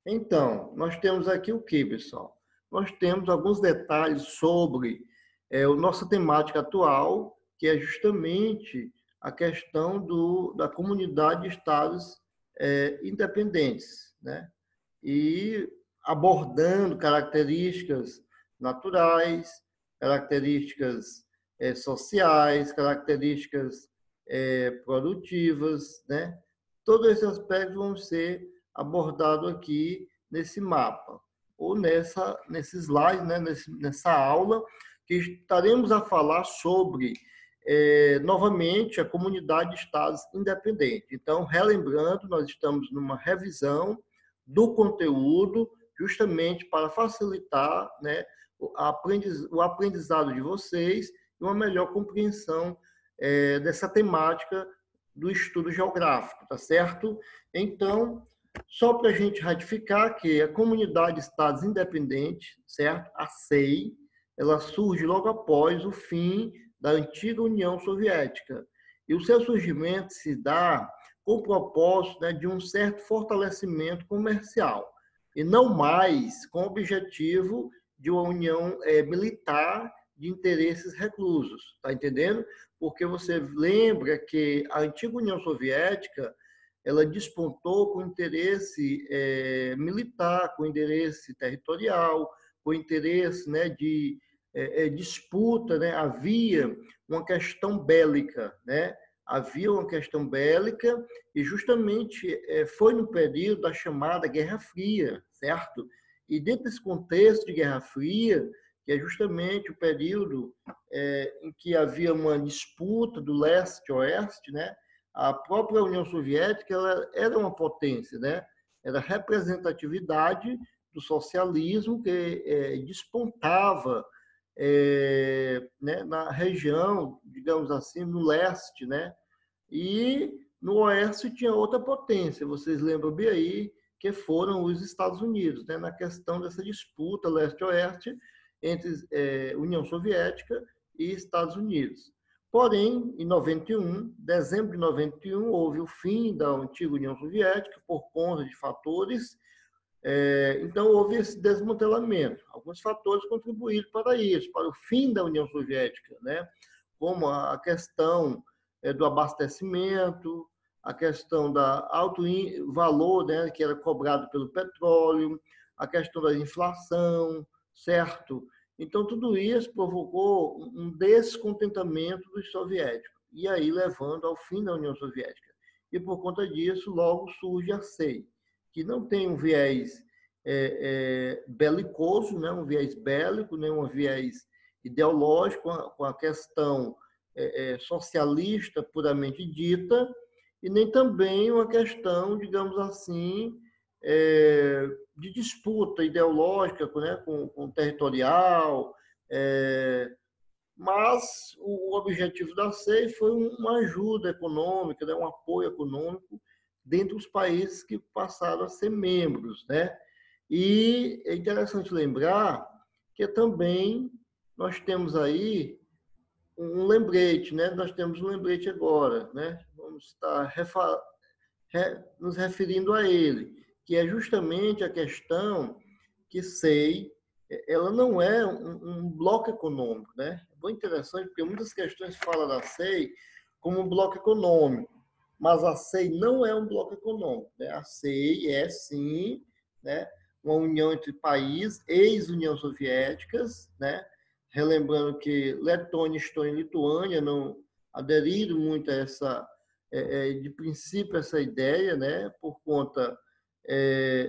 Então, nós temos aqui o que, pessoal? Nós temos alguns detalhes sobre a nossa temática atual, que é justamente a questão da comunidade de estados independentes, né? E abordando características naturais, características sociais, características produtivas, né? Todos esses aspectos vão ser abordados aqui nesse mapa, ou nesse slide, né? Nessa aula, que estaremos a falar sobre, novamente, a comunidade de estados independentes. Então, relembrando, nós estamos numa revisão do conteúdo, justamente para facilitar, né, o aprendizado de vocês e uma melhor compreensão dessa temática do estudo geográfico, tá certo? Então, só para a gente ratificar que a Comunidade de Estados Independentes, certo? A CEI, ela surge logo após o fim da antiga União Soviética. E o seu surgimento se dá com o propósito, né, de um certo fortalecimento comercial, e não mais com o objetivo de uma união militar de interesses reclusos, tá entendendo? Porque você lembra que a antiga União Soviética ela despontou com interesse militar, com interesse territorial, com interesse, né, de disputa, né? Havia uma questão bélica, né? Havia uma questão bélica e justamente foi no período da chamada Guerra Fria, certo? E dentro desse contexto de Guerra Fria, que é justamente o período em que havia uma disputa do leste-oeste, né? A própria União Soviética ela era uma potência, né? Era a representatividade do socialismo que despontava né, na região, digamos assim, no leste, né? E no oeste tinha outra potência, vocês lembram bem aí, que foram os Estados Unidos, né? Na questão dessa disputa leste-oeste entre União Soviética e Estados Unidos. Porém, em 91, dezembro de 91, houve o fim da antiga União Soviética por conta de fatores. Então, houve esse desmantelamento. Alguns fatores contribuíram para isso, para o fim da União Soviética, né? Como a questão do abastecimento, a questão da alto valor, né, que era cobrado pelo petróleo, a questão da inflação, certo? Então, tudo isso provocou um descontentamento dos soviéticos, e aí levando ao fim da União Soviética. E por conta disso, logo surge a SEI, que não tem um viés belicoso, né? Um viés bélico, nem um viés ideológico, com a questão socialista puramente dita, e nem também uma questão, digamos assim, de disputa ideológica, né? com territorial, mas o objetivo da SEI foi uma ajuda econômica, né? Um apoio econômico dentro dos países que passaram a ser membros, né? E é interessante lembrar que também nós temos aí um lembrete, né? Nós temos um lembrete agora, né? Vamos estar nos referindo a ele, que é justamente a questão que SEI, ela não é um bloco econômico, né? É bem interessante, porque muitas questões falam da SEI como um bloco econômico, mas a SEI não é um bloco econômico, né? A SEI é, sim, né, uma união entre países, ex-União Soviéticas, né? Relembrando que Letônia, Estônia e Lituânia não aderiram muito a essa, de princípio, essa ideia, né? Por conta,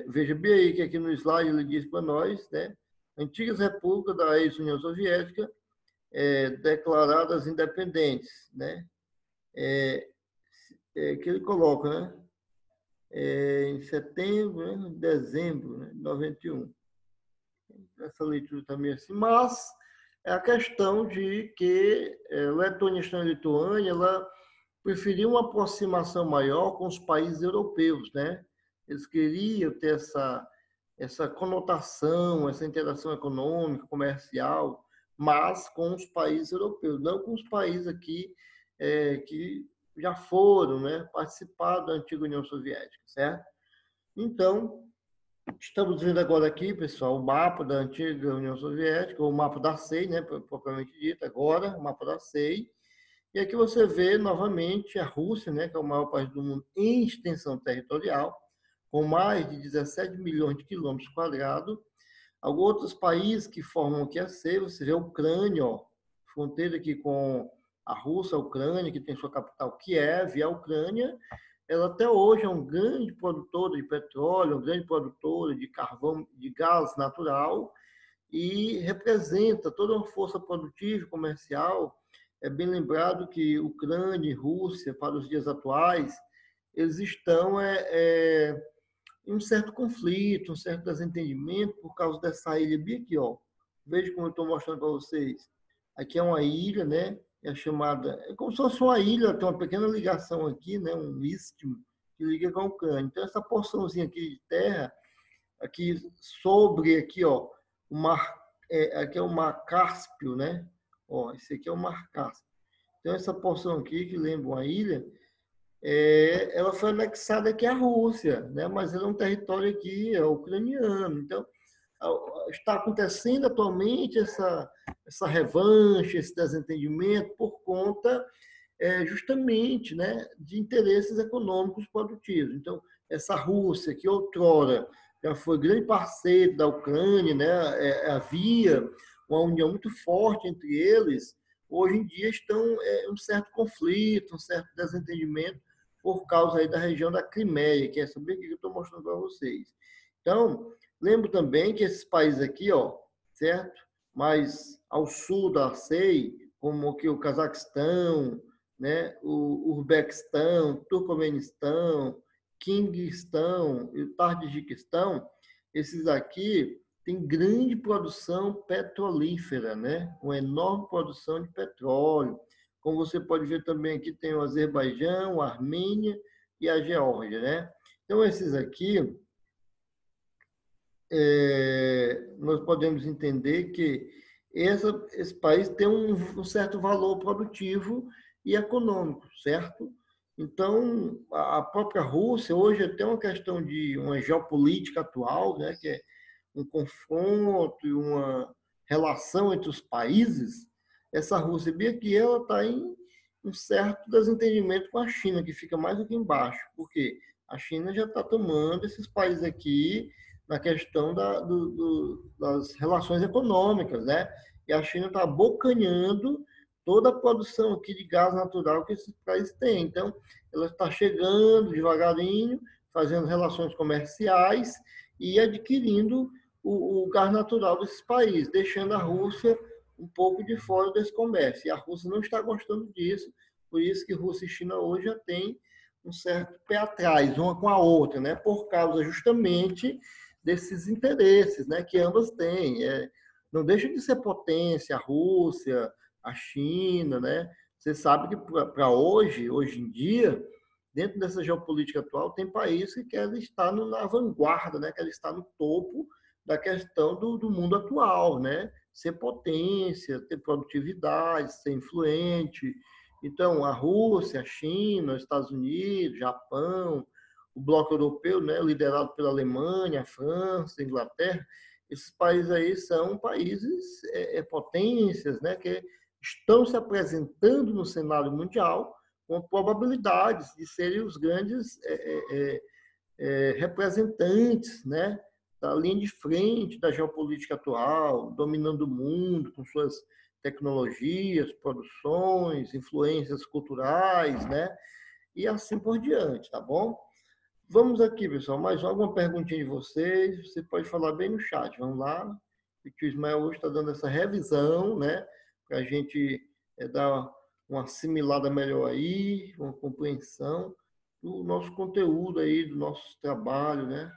veja bem aí que aqui no slide ele diz para nós, né? Antigas repúblicas da ex-União Soviética declaradas independentes, né? Que ele coloca, né? Em setembro, né? Dezembro, né? De 91. Essa leitura também assim, mas é a questão de que Letônia, Estônia e Lituânia, ela preferiam uma aproximação maior com os países europeus, né? Eles queriam ter essa conotação, essa interação econômica, comercial, mas com os países europeus, não com os países aqui que já foram, né, participaram da antiga União Soviética, certo? Então, Estamos vendo agora aqui, pessoal, o mapa da antiga União Soviética, ou o mapa da CEI, né, propriamente dito, agora, o mapa da CEI. E aqui você vê novamente a Rússia, né, que é o maior país do mundo em extensão territorial, com mais de 17 milhões de quilômetros quadrados. Alguns outros países que formam aqui a CEI, você vê a Ucrânia, ó, fronteira aqui com a Rússia, a Ucrânia, que tem sua capital Kiev, e a Ucrânia ela até hoje é um grande produtor de petróleo, um grande produtor de carvão, de gás natural e representa toda uma força produtiva e comercial. É bem lembrado que Ucrânia e Rússia, para os dias atuais, eles estão em um certo conflito, um certo desentendimento por causa dessa ilha bem aqui, ó. Veja como eu estou mostrando para vocês. Aqui é uma ilha, né? É chamada, é como se fosse uma ilha, tem uma pequena ligação aqui, né? Um istmo que liga com a Ucrânia. Então essa porçãozinha aqui de terra, aqui sobre aqui, ó, o mar, aqui é o Mar Cáspio, né? Ó, esse aqui é o Mar Cáspio. Então essa porção aqui que lembra uma ilha, ela foi anexada aqui à Rússia, né? Mas é um território aqui ucraniano. Então, está acontecendo atualmente essa revanche, esse desentendimento por conta justamente, né, de interesses econômicos produtivos. Então, essa Rússia, que outrora já foi grande parceiro da Ucrânia, né, havia uma união muito forte entre eles, hoje em dia estão um certo conflito, um certo desentendimento por causa aí da região da Crimeia, que é essa bem que eu estou mostrando para vocês. Então, lembro também que esses países aqui, ó, certo? Mais ao sul da CEI, como aqui o Cazaquistão, né? O Uzbequistão, Turcomenistão, Quirguistão e o Tajiquistão, esses aqui têm grande produção petrolífera, né? Uma enorme produção de petróleo. Como você pode ver também aqui tem o Azerbaijão, a Armênia e a Geórgia, né? Então esses aqui nós podemos entender que esse país tem um certo valor produtivo e econômico, certo? Então, a própria Rússia, hoje é até uma questão de uma geopolítica atual, né, que é um confronto e uma relação entre os países, essa Rússia bem aqui, ela está em um certo desentendimento com a China, que fica mais aqui embaixo, porque a China já está tomando esses países aqui na questão das relações econômicas, né? E a China está abocanhando toda a produção aqui de gás natural que esses países têm. Então, ela está chegando devagarinho, fazendo relações comerciais e adquirindo o gás natural desses países, deixando a Rússia um pouco de fora desse comércio. E a Rússia não está gostando disso, por isso que Rússia e China hoje já têm um certo pé atrás, uma com a outra, né? Por causa justamente desses interesses, né, que ambas têm. Não deixa de ser potência a Rússia, a China, né? Você sabe que para hoje em dia, dentro dessa geopolítica atual, tem países que querem estar na vanguarda, né? Querem estar no topo da questão do mundo atual, né? Ser potência, ter produtividade, ser influente. Então, a Rússia, a China, os Estados Unidos, Japão, o bloco europeu, né, liderado pela Alemanha, a França, a Inglaterra, esses países aí são países potências, né, que estão se apresentando no cenário mundial com probabilidades de serem os grandes representantes, né, da linha de frente da geopolítica atual, dominando o mundo com suas tecnologias, produções, influências culturais, né, e assim por diante, tá bom? Vamos aqui, pessoal, mais alguma perguntinha de vocês? Você pode falar bem no chat. Vamos lá. O Ismael hoje está dando essa revisão, né? Para a gente dar uma assimilada melhor aí, uma compreensão do nosso conteúdo aí, do nosso trabalho, né?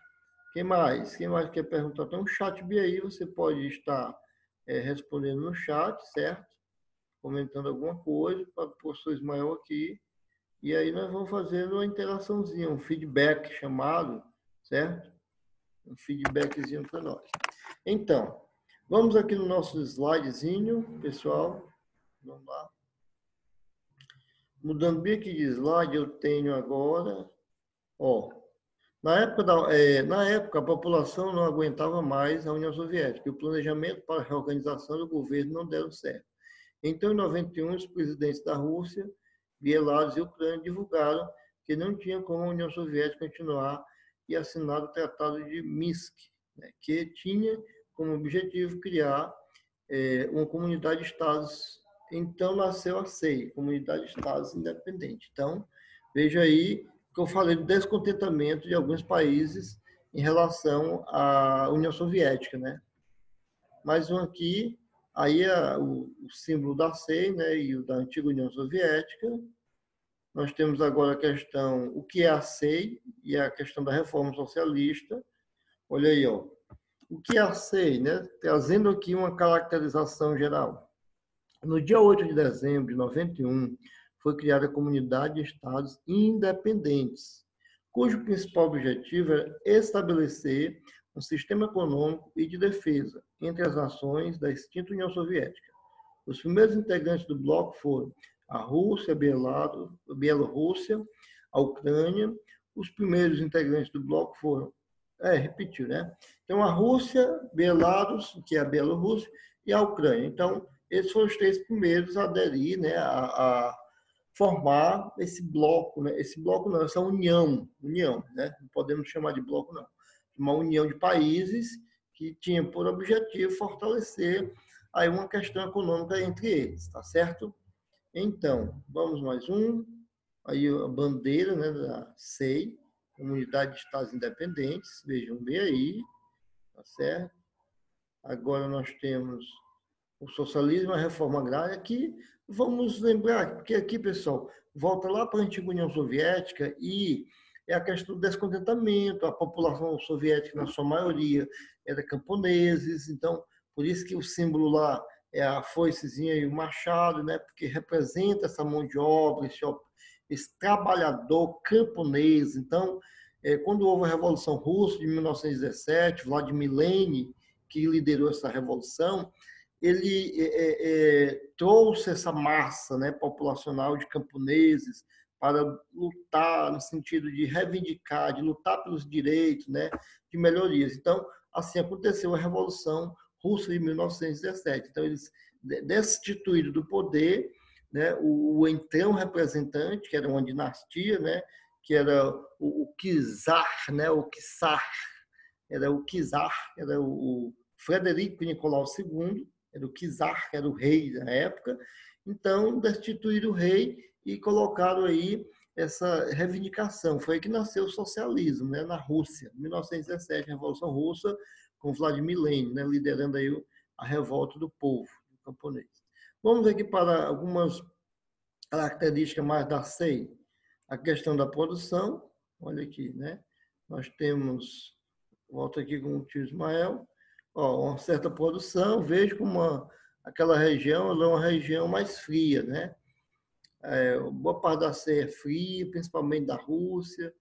Quem mais? Quem mais quer perguntar? Tem um chat bem aí, você pode estar respondendo no chat, certo? Comentando alguma coisa para o professor Ismael aqui. E aí nós vamos fazendo uma interaçãozinha, um feedback chamado, certo? Um feedbackzinho para nós. Então, vamos aqui no nosso slidezinho, pessoal. Vamos lá. Mudando bem aqui de slide, eu tenho agora, ó, Na época, a população não aguentava mais a União Soviética e o planejamento para a reorganização do governo não deram certo. Então, em 91, os presidentes da Rússia, Bielorrússia e Ucrânia divulgaram que não tinha como a União Soviética continuar e assinar o Tratado de Minsk, né, que tinha como objetivo criar uma comunidade de estados. Então, nasceu a CEI, Comunidade de Estados Independentes. Então, veja aí que eu falei do descontentamento de alguns países em relação à União Soviética, né? Mais um aqui, aí o símbolo da CEI, né, e o da antiga União Soviética. Nós temos agora a questão, o que é a CEI e a questão da reforma socialista. Olha aí, ó. O que é a CEI, né? Trazendo aqui uma caracterização geral. No dia 8 de dezembro de 91, foi criada a Comunidade de Estados Independentes, cujo principal objetivo era estabelecer um sistema econômico e de defesa entre as nações da extinta União Soviética. Os primeiros integrantes do bloco foram a Rússia, a Bielorrússia, a Ucrânia. Os primeiros integrantes do bloco foram... repetiu, né? Então, a Rússia, Belarus, que é a Bielorrússia, e a Ucrânia. Então, esses foram os três primeiros a aderir, né, a formar esse bloco, né? Esse bloco não, essa união, né? Não podemos chamar de bloco, não. Uma união de países que tinha por objetivo fortalecer aí uma questão econômica entre eles, tá certo? Então, vamos mais um. Aí a bandeira, né, da CEI, Comunidade de Estados Independentes, vejam bem aí, tá certo? Agora nós temos o socialismo e a reforma agrária, que vamos lembrar que aqui, pessoal, volta lá para a antiga União Soviética e é a questão do descontentamento, a população soviética, na sua maioria, era camponeses, então, por isso que o símbolo lá é a foicezinha e o machado, né? Porque representa essa mão de obra, esse trabalhador camponês. Então, quando houve a Revolução Russa de 1917, Vladimir Lenin, que liderou essa revolução, ele trouxe essa massa, né, populacional de camponeses para lutar no sentido de reivindicar, de lutar pelos direitos, né, de melhorias. Então, assim aconteceu a Revolução Russa de 1917. Então, eles destituíram do poder, né, o então representante, que era uma dinastia, né, que era o czar, né, o czar, era o czar, era o Frederico Nicolau II, era o czar, era o rei da época. Então, destituíram o rei e colocaram aí essa reivindicação. Foi aí que nasceu o socialismo, né, na Rússia, em 1917, a Revolução Russa, com Vladimir Lenin, né, liderando aí a revolta do povo camponês. Vamos aqui para algumas características mais da CEI. A questão da produção, olha aqui, né? Nós temos, volto aqui com o tio Ismael, uma certa produção, vejo como aquela região ela é uma região mais fria, né? Boa parte da CEI é fria, principalmente da Rússia,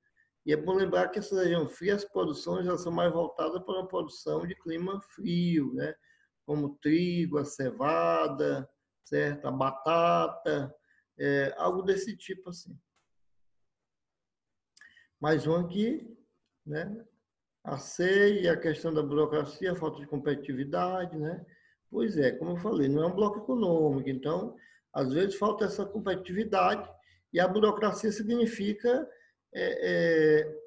e é bom lembrar que essa região fria, as produções elas são mais voltadas para uma produção de clima frio, né? Como trigo, a cevada, certo? A batata, algo desse tipo assim. Mais um aqui, né? A CEI e a questão da burocracia, a falta de competitividade, né? Pois é, como eu falei, não é um bloco econômico, então, às vezes falta essa competitividade e a burocracia significa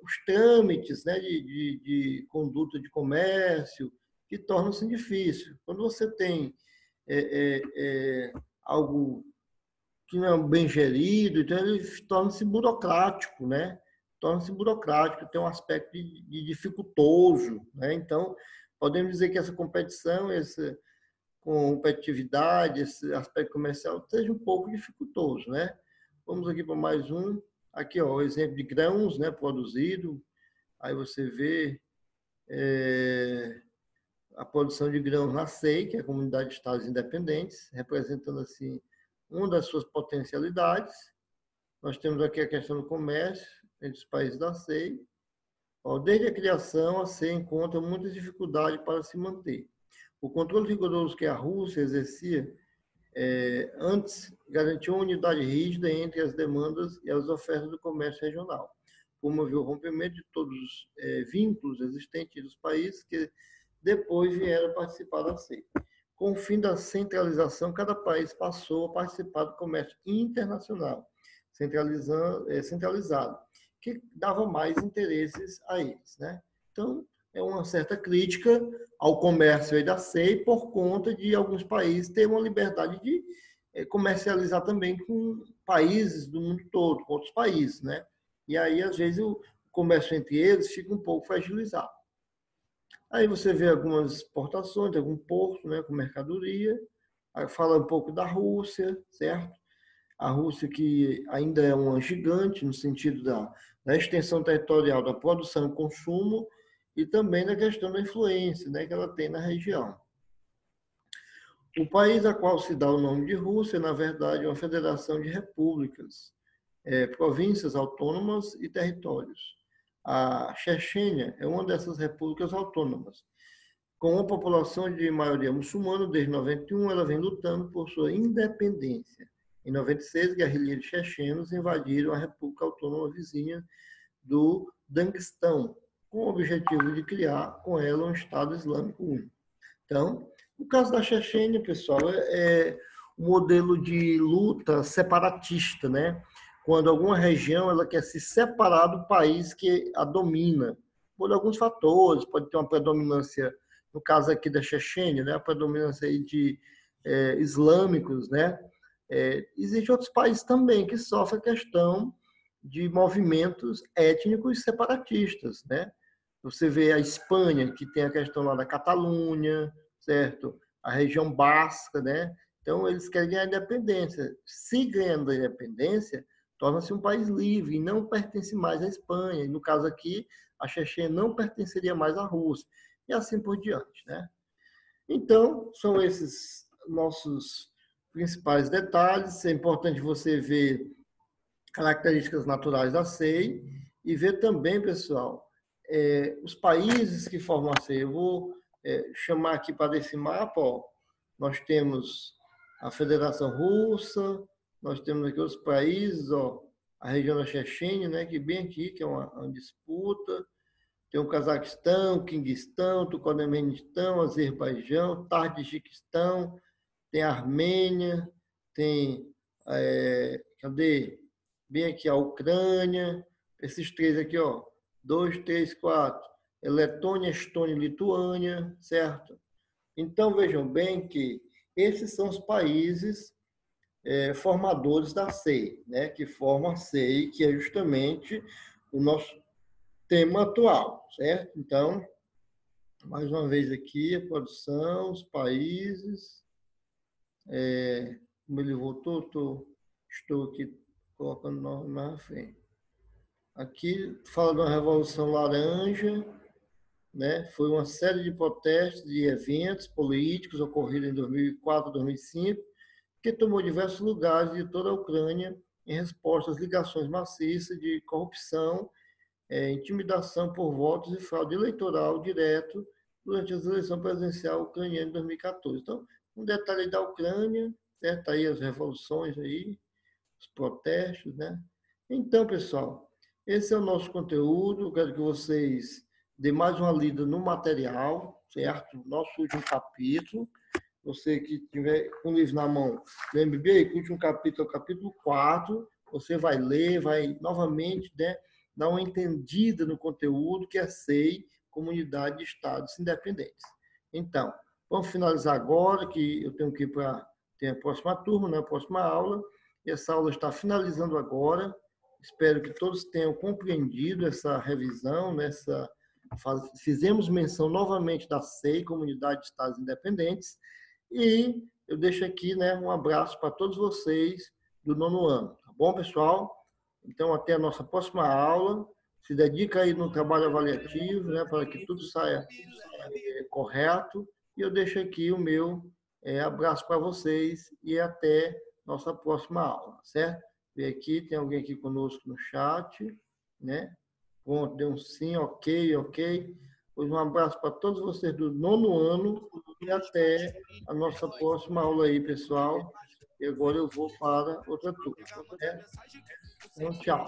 os trâmites, né, de conduta de comércio, que tornam-se difíceis. Quando você tem algo que não é bem gerido, então ele torna-se burocrático, né? Torna-se burocrático, tem um aspecto de dificultoso, né? Então, podemos dizer que essa competição, essa competitividade, esse aspecto comercial seja um pouco dificultoso, né? Vamos aqui para mais um. Aqui, ó, o exemplo de grãos, né, produzido. Aí você vê a produção de grãos na CEI, que é a Comunidade de Estados Independentes, representando assim uma das suas potencialidades. Nós temos aqui a questão do comércio entre os países da CEI. Desde a criação, a CEI encontra muitas dificuldades para se manter. O controle rigoroso que a Rússia exercia antes garantiu uma unidade rígida entre as demandas e as ofertas do comércio regional. promover o rompimento de todos os vínculos existentes dos países que depois vieram participar da CEI. Com o fim da centralização, cada país passou a participar do comércio internacional, centralizado, que dava mais interesses a eles, né? Então, é uma certa crítica ao comércio aí da CEI por conta de alguns países terem uma liberdade de comercializar também com países do mundo todo, com outros países, né? E aí, às vezes, o comércio entre eles fica um pouco fragilizado. Aí você vê algumas exportações de algum porto, né, com mercadoria. Aí fala um pouco da Rússia, certo? A Rússia que ainda é uma gigante no sentido da extensão territorial da produção e consumo e também da questão da influência, né, que ela tem na região. O país a qual se dá o nome de Rússia, na verdade, é uma federação de repúblicas, províncias autônomas e territórios. A Chechênia é uma dessas repúblicas autônomas. Com uma população de maioria muçulmana, desde 91 ela vem lutando por sua independência. Em 96, guerrilheiros chechenos invadiram a república autônoma vizinha do Daguestão, com o objetivo de criar com ela um Estado Islâmico único. Então, no caso da Chechênia, pessoal, é um modelo de luta separatista, né? Quando alguma região ela quer se separar do país que a domina, por alguns fatores, pode ter uma predominância, no caso aqui da Chechênia, né? A predominância aí de islâmicos, né? Existem outros países também que sofrem a questão de movimentos étnicos separatistas, né? Você vê a Espanha, que tem a questão lá da Catalunha, certo? A região basca, né? Então, eles querem ganhar a independência. Se ganhando a independência, torna-se um país livre e não pertence mais à Espanha. E, no caso aqui, a Chechênia não pertenceria mais à Rússia. E assim por diante, né? Então, são esses nossos principais detalhes. É importante você ver características naturais da CEI e ver também, pessoal, os países que formam a CEI. Eu vou chamar aqui para esse mapa, ó, nós temos a Federação Russa, nós temos aqui os países, ó, a região da Chechênia, né, que bem aqui, que é uma disputa. Tem o Cazaquistão, Quirguistão, Turcomenistão, Azerbaijão, Tajiquistão, tem a Armênia, tem, cadê? Bem aqui a Ucrânia, esses três aqui, ó, 2, 3, 4, Letônia, Estônia e Lituânia, certo? Então, vejam bem que esses são os países formadores da CEI, né, que formam a CEI, que é justamente o nosso tema atual, certo? Então, mais uma vez aqui, a produção, os países, como ele voltou, estou aqui colocando mais na frente. Aqui fala de uma Revolução Laranja, né? Foi uma série de protestos e eventos políticos ocorridos em 2004, 2005, que tomou diversos lugares de toda a Ucrânia em resposta às ligações maciças de corrupção, intimidação por votos e fraude eleitoral direto durante as eleições presidenciais ucranianas de 2014. Então, um detalhe da Ucrânia, certo? Aí as revoluções aí, os protestos, né? Então, pessoal, esse é o nosso conteúdo. Eu quero que vocês dêem mais uma lida no material, certo? Nosso último capítulo. Você que tiver com o livro na mão, lembre bem, o último capítulo é o capítulo 4. Você vai ler, vai novamente, né, dar uma entendida no conteúdo que é SEI, Comunidade de Estados Independentes. Então, vamos finalizar agora, que eu tenho que ir para a próxima turma, né, a próxima aula. E essa aula está finalizando agora. Espero que todos tenham compreendido essa revisão, fizemos menção novamente da SEI, Comunidade de Estados Independentes, e eu deixo aqui, né, um abraço para todos vocês do 9º ano. Tá bom, pessoal? Então, até a nossa próxima aula. Se dedica aí no trabalho avaliativo, né, para que tudo saia correto. E eu deixo aqui o meu abraço para vocês e até nossa próxima aula, certo? Vem aqui, tem alguém aqui conosco no chat, né? Pronto, deu um sim, ok. Pois um abraço para todos vocês do 9º ano e até a nossa próxima aula aí, pessoal. E agora eu vou para outra turma, né? Então, tchau.